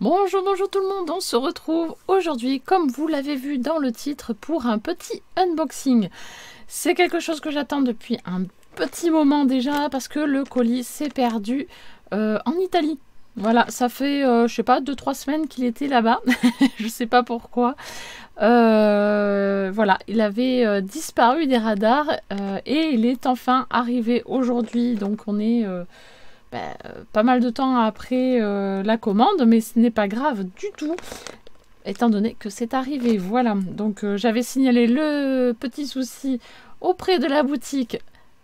Bonjour, bonjour tout le monde, on se retrouve aujourd'hui, comme vous l'avez vu dans le titre, pour un petit unboxing. C'est quelque chose que j'attends depuis un petit moment déjà, parce que le colis s'est perdu en Italie. Voilà, ça fait, je sais pas, 2-3 semaines qu'il était là-bas, je sais pas pourquoi. Voilà, il avait disparu des radars et il est enfin arrivé aujourd'hui, donc on est... pas mal de temps après la commande, mais ce n'est pas grave du tout, étant donné que c'est arrivé. Voilà, donc j'avais signalé le petit souci auprès de la boutique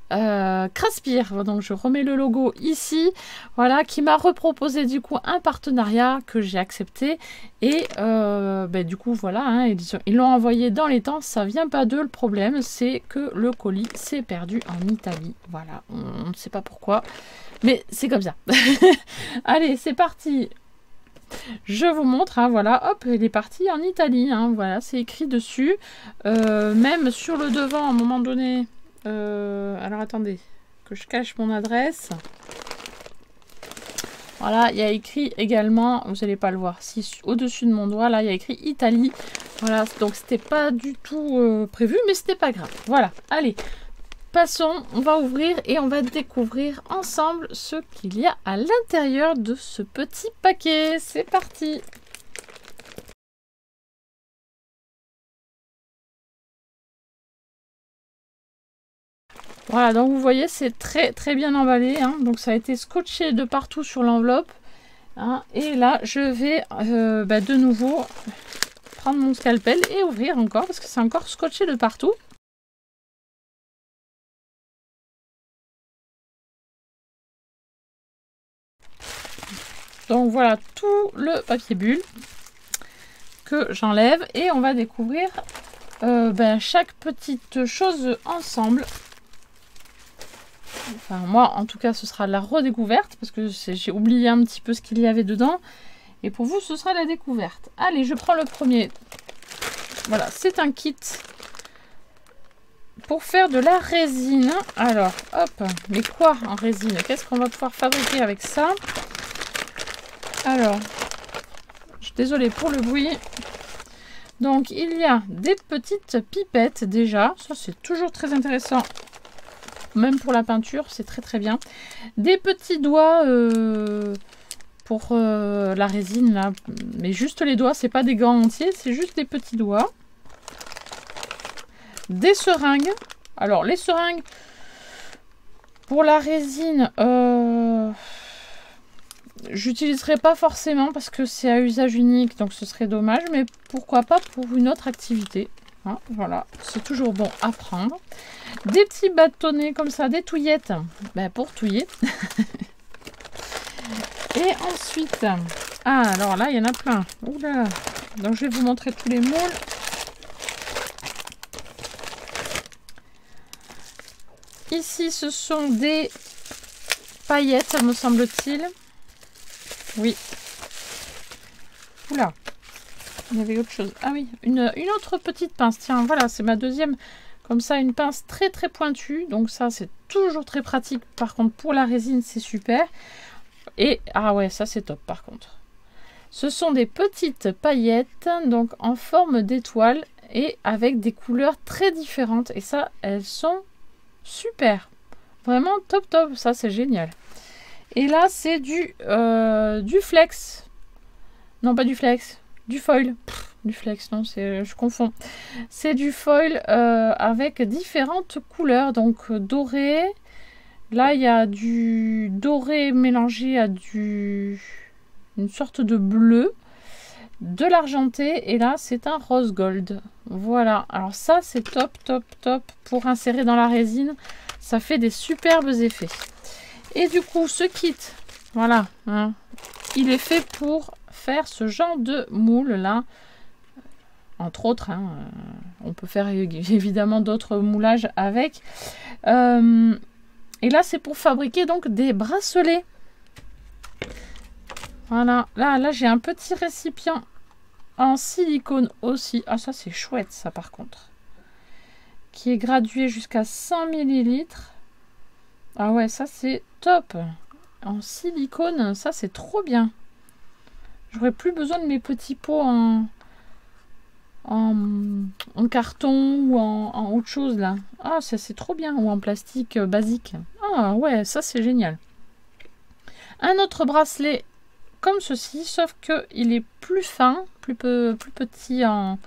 Craspire, donc je remets le logo ici, voilà, qui m'a reproposé du coup un partenariat que j'ai accepté, et du coup voilà, hein, ils l'ont envoyé dans les temps. Ça vient pas d'eux, le problème c'est que le colis s'est perdu en Italie. Voilà, on ne sait pas pourquoi, mais c'est comme ça. Allez, c'est parti. Je vous montre, hein, voilà, hop, il est parti en Italie, hein, voilà, c'est écrit dessus. Même sur le devant, à un moment donné, alors attendez, que je cache mon adresse. Voilà, il y a écrit également, vous n'allez pas le voir, si au-dessus de mon doigt, là, il y a écrit Italie. Voilà, donc c'était pas du tout prévu, mais c'était pas grave. Voilà, allez. Passons, on va ouvrir et on va découvrir ensemble ce qu'il y a à l'intérieur de ce petit paquet. C'est parti! Voilà, donc vous voyez, c'est très bien emballé, hein. Donc ça a été scotché de partout sur l'enveloppe, hein. Et là, je vais de nouveau prendre mon scalpel et ouvrir encore, parce que c'est encore scotché de partout. Donc voilà tout le papier bulle que j'enlève et on va découvrir chaque petite chose ensemble. Enfin moi en tout cas ce sera la redécouverte parce que j'ai oublié un petit peu ce qu'il y avait dedans, et pour vous ce sera la découverte. Allez, je prends le premier. Voilà, c'est un kit pour faire de la résine. Alors hop, mais quoi en résine? Qu'est-ce qu'on va pouvoir fabriquer avec ça? Alors, je suis désolée pour le bruit. Donc, il y a des petites pipettes déjà. Ça, c'est toujours très intéressant. Même pour la peinture, c'est très bien. Des petits doigts pour la résine, là. Mais juste les doigts, c'est pas des gants entiers, c'est juste des petits doigts. Des seringues. Alors, les seringues, pour la résine... j'utiliserai pas forcément parce que c'est à usage unique, donc ce serait dommage, mais pourquoi pas pour une autre activité, hein, voilà, c'est toujours bon à prendre. Des petits bâtonnets comme ça, des touillettes, pour touiller. Et ensuite, alors là il y en a plein. Oula. Donc je vais vous montrer tous les moules. Ici ce sont des paillettes, me semble-t-il. Oui. Oula. Il y avait autre chose. Ah oui, une autre petite pince. Tiens, voilà, c'est ma deuxième. Comme ça, une pince très pointue. Donc ça, c'est toujours très pratique. Par contre, pour la résine, c'est super. Et, ah ouais, ça, c'est top par contre. Ce sont des petites paillettes, donc en forme d'étoile et avec des couleurs très différentes. Et ça, elles sont super. Vraiment top. Ça, c'est génial. Et là, c'est du flex. Non, pas du flex. Du foil. Du flex, non, je confonds. C'est du foil avec différentes couleurs. Donc, doré. Là, il y a du doré mélangé à une sorte de bleu. De l'argenté. Et là, c'est un rose gold. Voilà. Alors ça, c'est top. Pour insérer dans la résine. Ça fait des superbes effets. Et du coup, ce kit, voilà, hein, il est fait pour faire ce genre de moule là. Entre autres, hein, on peut faire évidemment d'autres moulages avec. Et là, c'est pour fabriquer donc des bracelets. Voilà, là j'ai un petit récipient en silicone aussi. Ah, ça c'est chouette, ça par contre. Qui est gradué jusqu'à 100 ml. Ah ouais, ça c'est top. En silicone, ça c'est trop bien. j'aurai plus besoin de mes petits pots en carton ou en autre chose là. Ah, ça c'est trop bien. Ou en plastique basique. Ah ouais, ça c'est génial. Un autre bracelet comme ceci, sauf que il est plus fin, plus petit en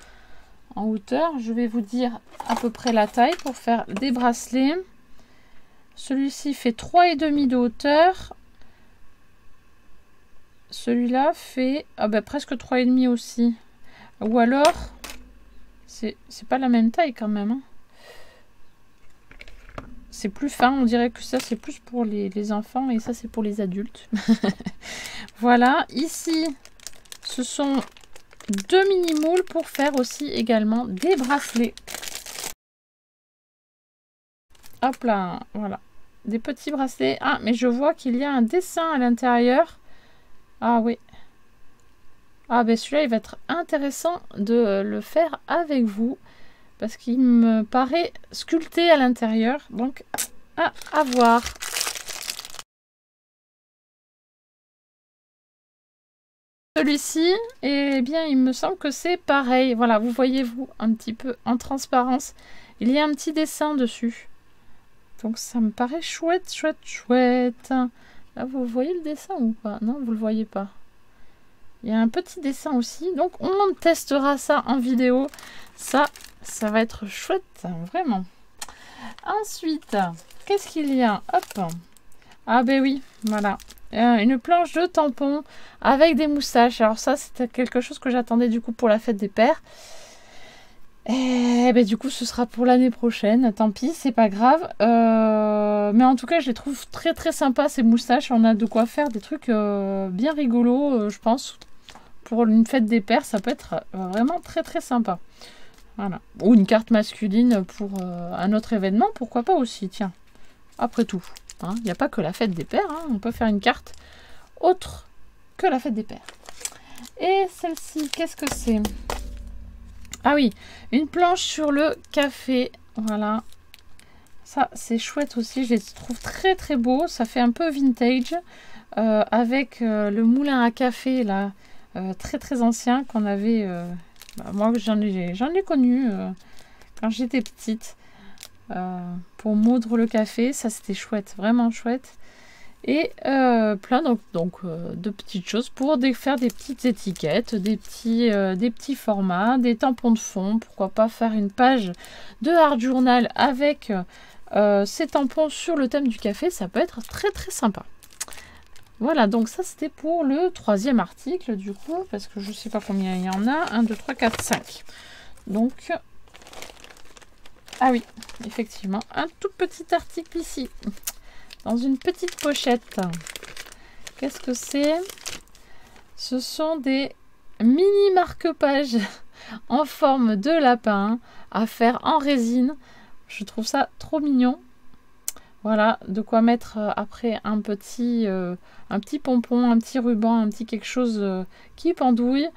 hauteur. Je vais vous dire à peu près la taille pour faire des bracelets. Celui-ci fait 3,5 de hauteur. Celui-là fait presque 3,5 aussi. Ou alors, c'est pas la même taille quand même. Hein. C'est plus fin, on dirait que ça c'est plus pour les enfants et ça c'est pour les adultes. Voilà, ici ce sont 2 mini-moules pour faire aussi également des bracelets. Hop là, voilà, des petits bracelets. Ah, mais je vois qu'il y a un dessin à l'intérieur. Ah oui. Ah ben celui-là il va être intéressant de le faire avec vous. Parce qu'il me paraît sculpté à l'intérieur. Donc, à voir. Celui-ci, eh bien, il me semble que c'est pareil. Voilà, vous voyez, vous, un petit peu en transparence. Il y a un petit dessin dessus. Donc, ça me paraît chouette, chouette, chouette. Là, vous voyez le dessin ou pas? Non, vous le voyez pas. Il y a un petit dessin aussi. Donc, on testera ça en vidéo. Ça va être chouette, vraiment. Ensuite, qu'est-ce qu'il y a? Hop. Ah ben oui, voilà. Une planche de tampons avec des moustaches. Alors ça, c'était quelque chose que j'attendais du coup pour la fête des pères. Et ben du coup, ce sera pour l'année prochaine. Tant pis, c'est pas grave. Mais en tout cas, je les trouve très très sympas ces moustaches. On a de quoi faire des trucs bien rigolos, je pense. Pour une fête des pères, ça peut être vraiment très très sympa. Voilà. Ou une carte masculine pour un autre événement, pourquoi pas aussi, tiens. Après tout, hein, il n'y a pas que la fête des pères, hein, on peut faire une carte autre que la fête des pères. Et celle-ci, qu'est-ce que c'est? Ah oui, une planche sur le café, voilà. Ça, c'est chouette aussi, je les trouve très très beaux, ça fait un peu vintage, avec le moulin à café, là, très très ancien, qu'on avait... moi, j'en ai connu quand j'étais petite pour moudre le café. Ça, c'était chouette, vraiment chouette. Et plein de petites choses pour faire des petites étiquettes, des petits formats, des tampons de fond. Pourquoi pas faire une page de Art Journal avec ces tampons sur le thème du café. Ça peut être très très sympa. Voilà, donc ça c'était pour le 3e article du coup, parce que je sais pas combien il y en a. 1, 2, 3, 4, 5. Donc, ah oui, effectivement, un tout petit article ici, dans une petite pochette. Qu'est-ce que c'est? Ce sont des mini marque-pages en forme de lapin à faire en résine. Je trouve ça trop mignon. Voilà, de quoi mettre après un petit pompon, un petit ruban, un petit quelque chose qui pendouille.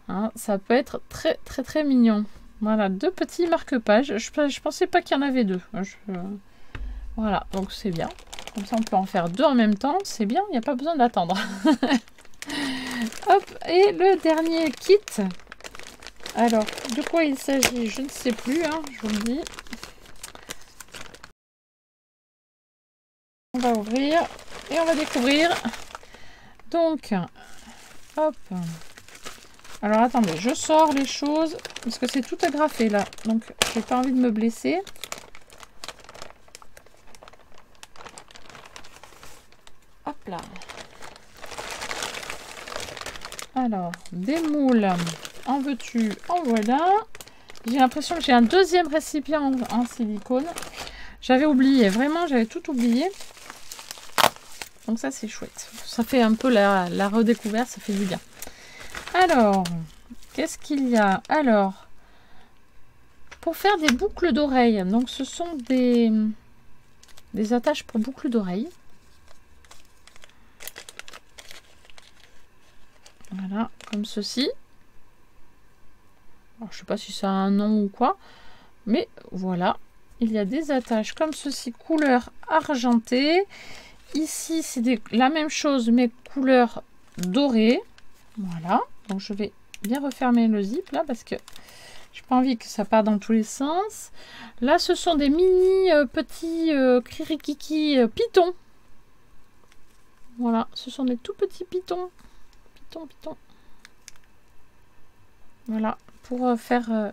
Hein, ça peut être très très très mignon. Voilà, 2 petits marque-pages. Je pensais pas qu'il y en avait 2. Voilà, donc c'est bien. Comme ça, on peut en faire 2 en même temps. C'est bien, il n'y a pas besoin d'attendre. Hop, et le dernier kit. Alors, de quoi il s'agit? Je ne sais plus, hein, je vous le dis. On va ouvrir et on va découvrir. Donc, hop. Alors, attendez, je sors les choses parce que c'est tout agrafé là. Donc, j'ai pas envie de me blesser. Hop là. Alors, des moules. En veux-tu? En voilà. J'ai l'impression que j'ai un 2e récipient en silicone. J'avais oublié, vraiment, j'avais tout oublié. Donc ça, c'est chouette. Ça fait un peu la redécouverte, ça fait du bien. Alors, qu'est-ce qu'il y a? Alors, pour faire des boucles d'oreilles. Donc, ce sont des attaches pour boucles d'oreilles. Voilà, comme ceci. Alors, je ne sais pas si ça a un nom ou quoi. Mais voilà, il y a des attaches comme ceci, couleur argentée. Ici, c'est la même chose, mais couleur dorée. Voilà, donc je vais bien refermer le zip là parce que j'ai pas envie que ça parte dans tous les sens. Là, ce sont des mini petits kirikiki pitons. Voilà, ce sont des tout petits pitons. Pitons. Voilà, pour faire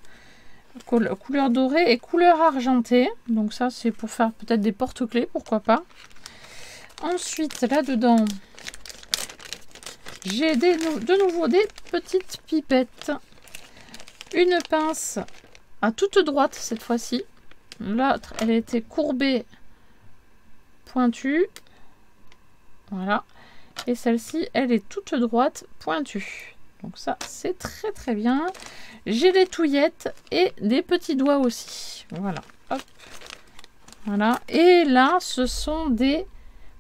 couleur dorée et couleur argentée. Donc ça, c'est pour faire peut-être des porte-clés, pourquoi pas. Ensuite, là-dedans, j'ai de nouveau des petites pipettes. Une pince à toute droite cette fois-ci. L'autre, elle était courbée, pointue. Voilà. Et celle-ci, elle est toute droite, pointue. Donc ça, c'est très très bien. J'ai des touillettes et des petits doigts aussi. Voilà. Hop. Voilà. Et là, ce sont des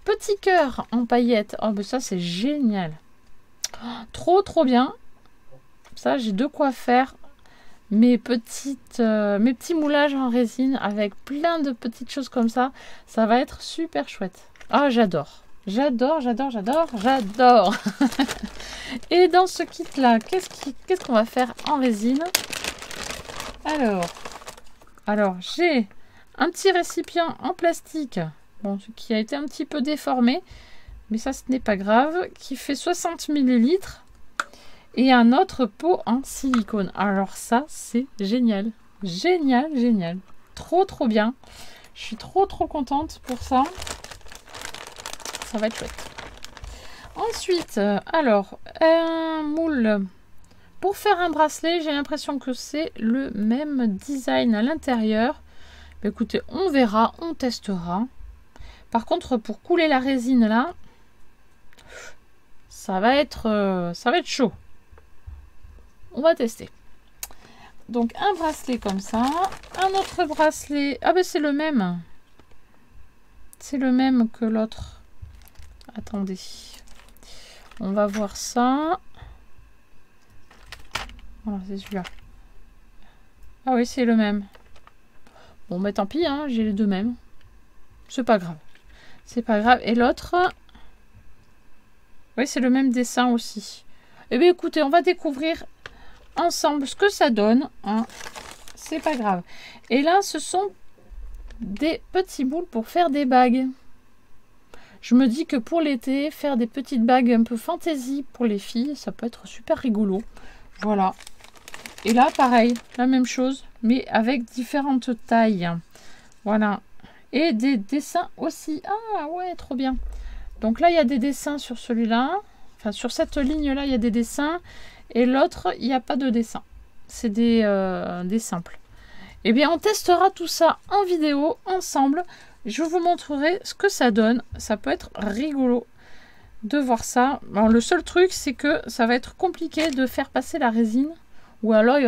petits cœurs en paillettes. Oh, ben ça, c'est génial. Oh, trop bien. Ça, j'ai de quoi faire mes petits moulages en résine avec plein de petites choses comme ça. Ça va être super chouette. Ah, j'adore. J'adore. Et dans ce kit là, qu'est-ce qu'on va faire en résine? Alors j'ai un petit récipient en plastique, bon, qui a été un petit peu déformé, mais ça ce n'est pas grave, qui fait 60 ml et un autre pot en silicone. Alors ça c'est génial, trop bien. Je suis trop contente pour ça. Ça va être chouette. Ensuite, alors, un moule. Pour faire un bracelet, j'ai l'impression que c'est le même design à l'intérieur. Écoutez, on verra, on testera. Par contre, pour couler la résine là, ça va être chaud. On va tester. Donc, un bracelet comme ça. Un autre bracelet. Ah ben, c'est le même. C'est le même que l'autre. Attendez. On va voir ça. Voilà, c'est celui-là. Ah oui, c'est le même. Bon, mais tant pis, hein, j'ai les deux mêmes. C'est pas grave. C'est pas grave. Et l'autre... Oui, c'est le même dessin aussi. Eh bien, écoutez, on va découvrir ensemble ce que ça donne. Hein. C'est pas grave. Et là, ce sont des petits boules pour faire des bagues. Je me dis que pour l'été, faire des petites bagues un peu fantaisie pour les filles, ça peut être super rigolo. Voilà. Et là, pareil, la même chose, mais avec différentes tailles. Voilà. Et des dessins aussi. Ah ouais, trop bien. Donc là, il y a des dessins sur celui-là. Enfin, sur cette ligne-là, il y a des dessins. Et l'autre, il n'y a pas de dessin. C'est des simples. Eh bien, on testera tout ça en vidéo, ensemble. Je vous montrerai ce que ça donne. Ça peut être rigolo de voir ça. Alors, le seul truc, c'est que ça va être compliqué de faire passer la résine. Ou alors, il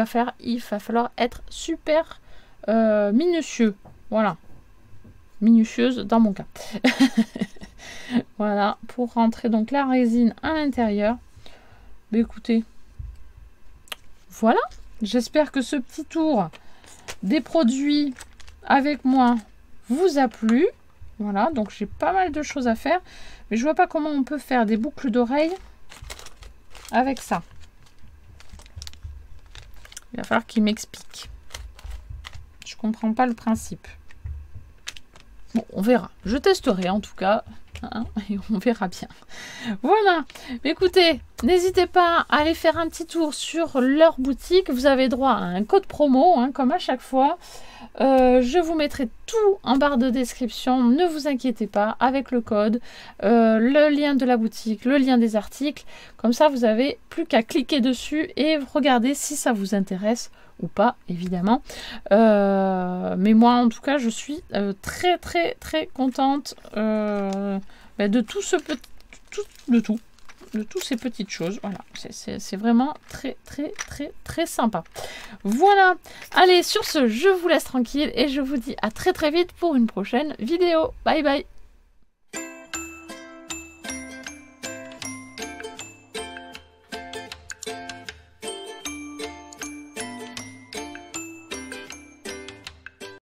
va falloir être super minutieux. Voilà. Minutieuse dans mon cas. Voilà. Pour rentrer donc la résine à l'intérieur. Mais écoutez. Voilà. J'espère que ce petit tour des produits avec moi vous a plu. Voilà, donc j'ai pas mal de choses à faire, mais je vois pas comment on peut faire des boucles d'oreilles avec ça. Il va falloir qu'il m'explique. Je comprends pas le principe. Bon, on verra. Je testerai en tout cas. Hein, et on verra bien. Voilà. Écoutez, n'hésitez pas à aller faire un petit tour sur leur boutique. Vous avez droit à un code promo, hein, comme à chaque fois. Je vous mettrai tout en barre de description. Ne vous inquiétez pas, avec le code, le lien de la boutique, le lien des articles. Comme ça, vous n'avez plus qu'à cliquer dessus et regarder si ça vous intéresse ou pas, évidemment. Mais moi, en tout cas, je suis très contente de tout ce petit... de toutes ces petites choses. Voilà, c'est vraiment très sympa. Voilà, allez, sur ce, je vous laisse tranquille et je vous dis à très vite pour une prochaine vidéo. Bye bye.